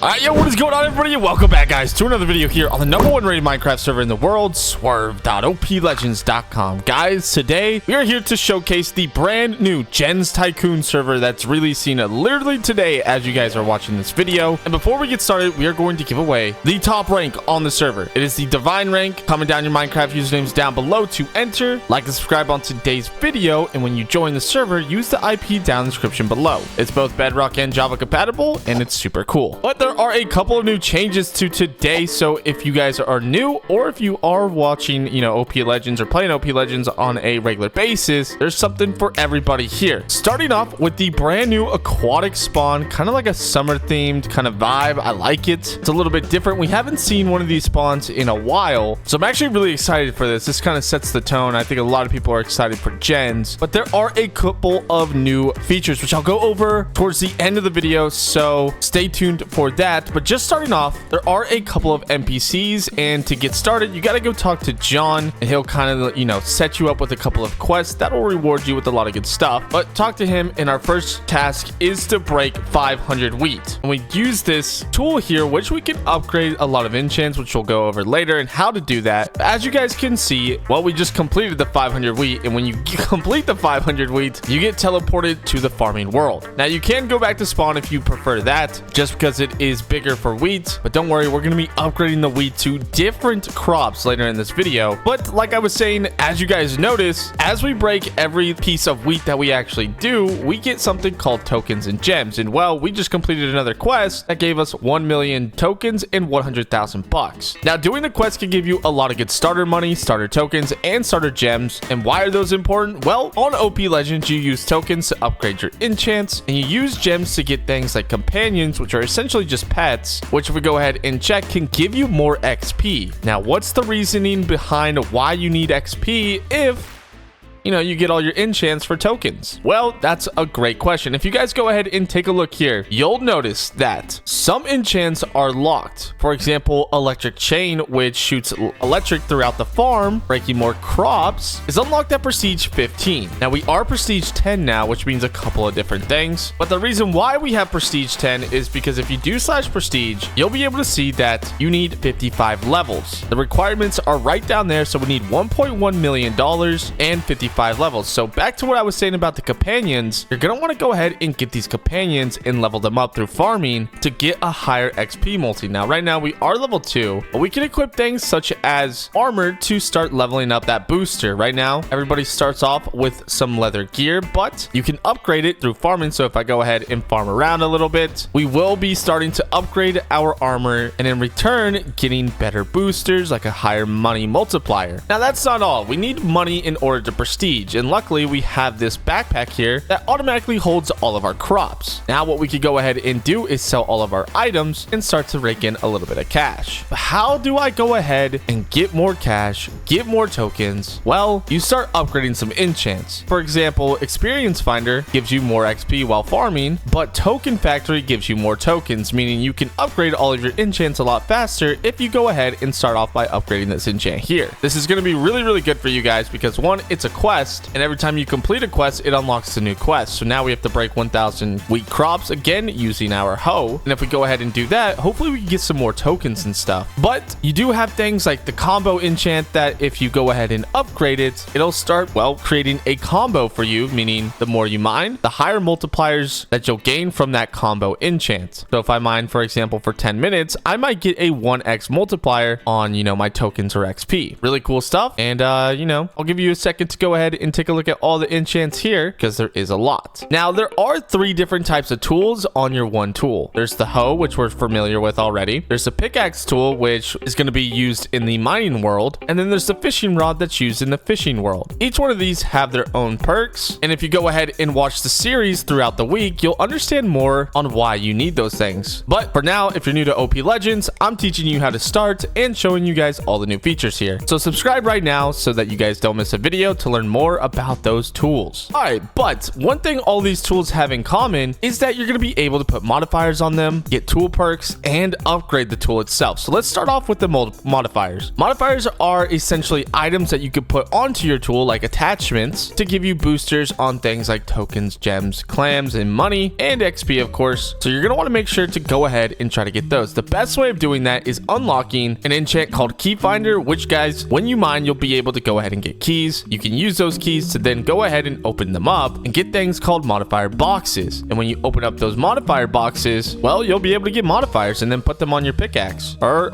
Alright, yo, what is going on, everybody? Welcome back, guys, to another video here on the #1 rated Minecraft server in the world, Swurv.oplegends.com. Guys, today we are here to showcase the brand new GENS TYCOON server that's releasing literally today as you guys are watching this video. And before we get started, we are going to give away the top rank on the server. It is the Divine rank. Comment down your Minecraft usernames down below to enter. Like and subscribe on today's video, and when you join the server, use the IP down in the description below. It's both Bedrock and Java compatible, and it's super cool. But there are a couple of new changes to today, so if you guys are new or if you are watching, OpLegends or playing OpLegends on a regular basis, there's something for everybody here. Starting off with the brand new aquatic spawn, kind of like a summer themed kind of vibe. I like it. It's a little bit different. We haven't seen one of these spawns in a while, so I'm actually really excited for this. This kind of sets the tone. I think a lot of people are excited for GENS, but there are a couple of new features which I'll go over towards the end of the video, so stay tuned for that. But just starting off, there are a couple of NPCs, and to get started, you got to go talk to John, and he'll kind of, set you up with a couple of quests that will reward you with a lot of good stuff. But talk to him, and our first task is to break 500 wheat. And we use this tool here, which we can upgrade a lot of enchants, which we'll go over later, and how to do that. As you guys can see, well, we just completed the 500 wheat, and when you complete the 500 wheat, you get teleported to the farming world. Now, you can go back to spawn if you prefer that, just because it is bigger for wheat, but don't worry, we're going to be upgrading the wheat to different crops later in this video. But like I was saying, as you guys notice, as we break every piece of wheat that we actually do, we get something called tokens and gems. And well, we just completed another quest that gave us 1 million tokens and 100,000 bucks. Now, doing the quest can give you a lot of good starter money, starter tokens, and starter gems. And why are those important? Well, on OpLegends, you use tokens to upgrade your enchants, and you use gems to get things like companions, which are essentially just pets, which if we go ahead and check, can give you more XP. Now, what's the reasoning behind why you need XP if you get all your enchants for tokens? Well, that's a great question. If you guys go ahead and take a look here, you'll notice that some enchants are locked. For example, electric chain, which shoots electric throughout the farm, breaking more crops, is unlocked at prestige 15. Now, we are prestige 10 now, which means a couple of different things. But the reason why we have prestige 10 is because if you do /prestige, you'll be able to see that you need 55 levels. The requirements are right down there, so we need $1.1 million and 55 levels. So back to what I was saying about the companions, you're gonna want to go ahead and get these companions and level them up through farming to get a higher XP multi. Now, right now we are level 2, but we can equip things such as armor to start leveling up that booster. Right now, everybody starts off with some leather gear, but you can upgrade it through farming. So if I go ahead and farm around a little bit, we will be starting to upgrade our armor, and in return, getting better boosters like a higher money multiplier. Now, that's not all. We need money in order to prestige. And luckily, we have this backpack here that automatically holds all of our crops. Now, what we could go ahead and do is sell all of our items and start to rake in a little bit of cash. But how do I go ahead and get more cash, get more tokens? Well, you start upgrading some enchants. For example, Experience Finder gives you more XP while farming, but Token Factory gives you more tokens, meaning you can upgrade all of your enchants a lot faster if you go ahead and start off by upgrading this enchant here. This is going to be really, really good for you guys because, one, it's a quest, and every time you complete a quest, it unlocks a new quest. So now we have to break 1,000 wheat crops again using our hoe. And if we go ahead and do that, hopefully we can get some more tokens and stuff. But you do have things like the combo enchant that if you go ahead and upgrade it, it'll start, well, creating a combo for you, meaning the more you mine, the higher multipliers that you'll gain from that combo enchant. So if I mine, for example, for 10 minutes, I might get a 1x multiplier on, my tokens or XP. Really cool stuff. And, I'll give you a second to go ahead and take a look at all the enchants here because there is a lot. Now, there are 3 different types of tools on your one tool. There's the hoe, which we're familiar with already. There's the pickaxe tool, which is going to be used in the mining world. And then there's the fishing rod that's used in the fishing world. Each one of these have their own perks. And if you go ahead and watch the series throughout the week, you'll understand more on why you need those things. But for now, if you're new to OpLegends, I'm teaching you how to start and showing you guys all the new features here. So subscribe right now so that you guys don't miss a video to learn learn more about those tools. All right, but one thing all these tools have in common is that you're going to be able to put modifiers on them, get tool perks, and upgrade the tool itself. So let's start off with the modifiers. Modifiers are essentially items that you could put onto your tool, like attachments, to give you boosters on things like tokens, gems, clams, and money, and XP, of course. So you're going to want to make sure to go ahead and try to get those. The best way of doing that is unlocking an enchant called Key Finder, which, guys, when you mine, you'll be able to go ahead and get keys. You can use those keys to then go ahead and open them up and get things called modifier boxes. And when you open up those modifier boxes, well, you'll be able to get modifiers and then put them on your pickaxe or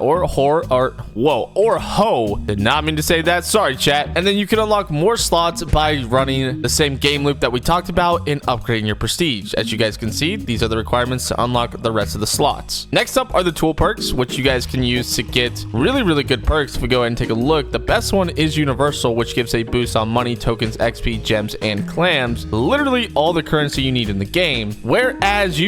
hoe. Did not mean to say that. Sorry, chat. And then you can unlock more slots by running the same game loop that we talked about and upgrading your prestige. As you guys can see, these are the requirements to unlock the rest of the slots. Next up are the tool perks, which you guys can use to get really good perks. If we go ahead and take a look, the best one is universal, which gives a boost on money, tokens, XP, gems, and clams, literally all the currency you need in the game. Whereas,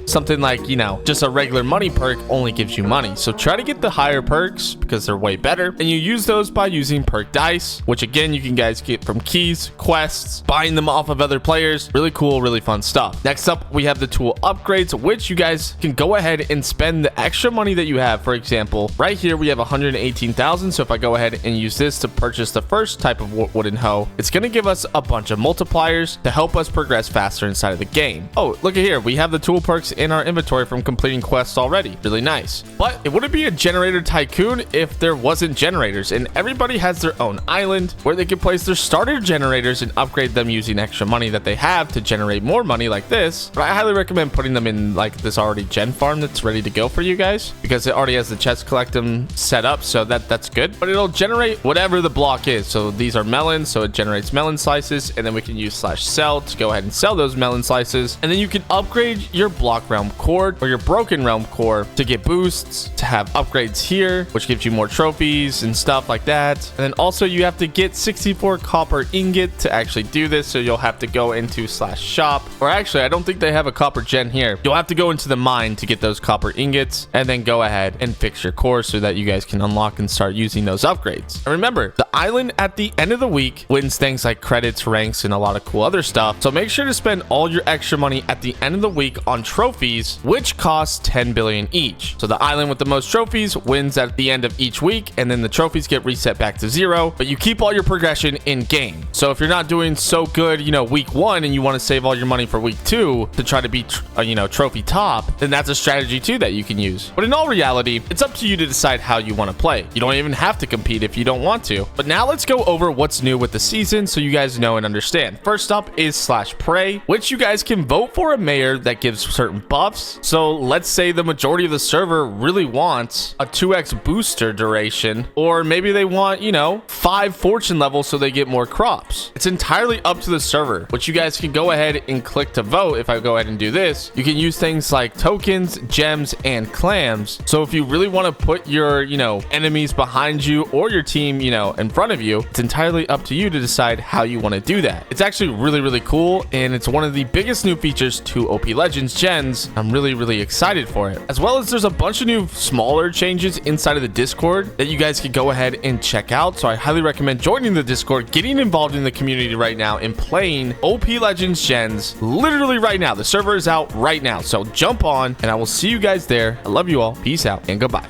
something like, just a regular money perk only gives you money. So try to get the higher perks because they're way better, and you use those by using perk dice, which again you can guys get from keys, quests, buying them off of other players. Really cool, really fun stuff. Next up, we have the tool upgrades, which you guys can go ahead and spend the extra money that you have. For example, right here we have 118,000. So if I go ahead and use this to purchase the first type of wooden hoe, it's going to give us a bunch of multipliers to help us progress faster inside of the game. Oh, look at here, we have the tool perks in our inventory from completing quests already. Really nice. But it wouldn't be a generator tycoon if there wasn't generators, and everybody has their own island where they can place their starter generators and upgrade them using extra money that they have to generate more money like this. But I highly recommend putting them in like this already gen farm that's ready to go for you guys, because it already has the chest collectum set up, so that's good. But it'll generate whatever the block is. So these are melons, so it generates melon slices, and then we can use /sell to go ahead and sell those melon slices. And then you can upgrade your block realm core or your broken realm core to get boosts, to have upgrades here, which gives you more trophies and stuff like that. And then also you have to get 64 copper ingot to actually do this, so you'll have to go into /shop, or actually I don't think they have a copper gen here. You'll have to go into the mine to get those copper ingots, and then go ahead and fix your core so that you guys can unlock and start using those upgrades. And remember, the island at the end of the week wins things like credits, ranks, and a lot of cool other stuff. So make sure to spend all your extra money at the end of the week on trophies, which cost 10 billion each. So the island with the most trophies wins at the end of each week, and then the trophies get reset back to 0, but you keep all your progression in game. So if you're not doing so good, week 1, and you want to save all your money for week 2 to try to beat, trophy top, then that's a strategy too that you can use. But in all reality, it's up to you to decide how you want to play. You don't even have to compete if you don't want to. But now let's go over what's new with the season so you guys know and understand. First up is /pray, which you guys can vote for a mayor that gives certain buffs. So let's say the majority of the server really wants a 2x booster duration, or maybe they want, 5 fortune levels so they get more crops. It's entirely up to the server, which you guys can go ahead and click to vote. If I go ahead and do this, you can use things like tokens, gems, and clams. So if you really want to put your, enemies behind you or your team, in front of you, it's entirely up to you to decide how you want to do that. It's actually really cool, and it's one of the biggest new features to OpLegends Gens. I'm really excited for it. As well as there's a bunch of new smaller changes inside of the Discord that you guys can go ahead and check out. So I highly recommend joining the Discord, getting involved in the community right now, and playing OpLegends Gens literally right now. The server is out right now, so jump on, and I will see you guys there. I love you all. Peace out and goodbye.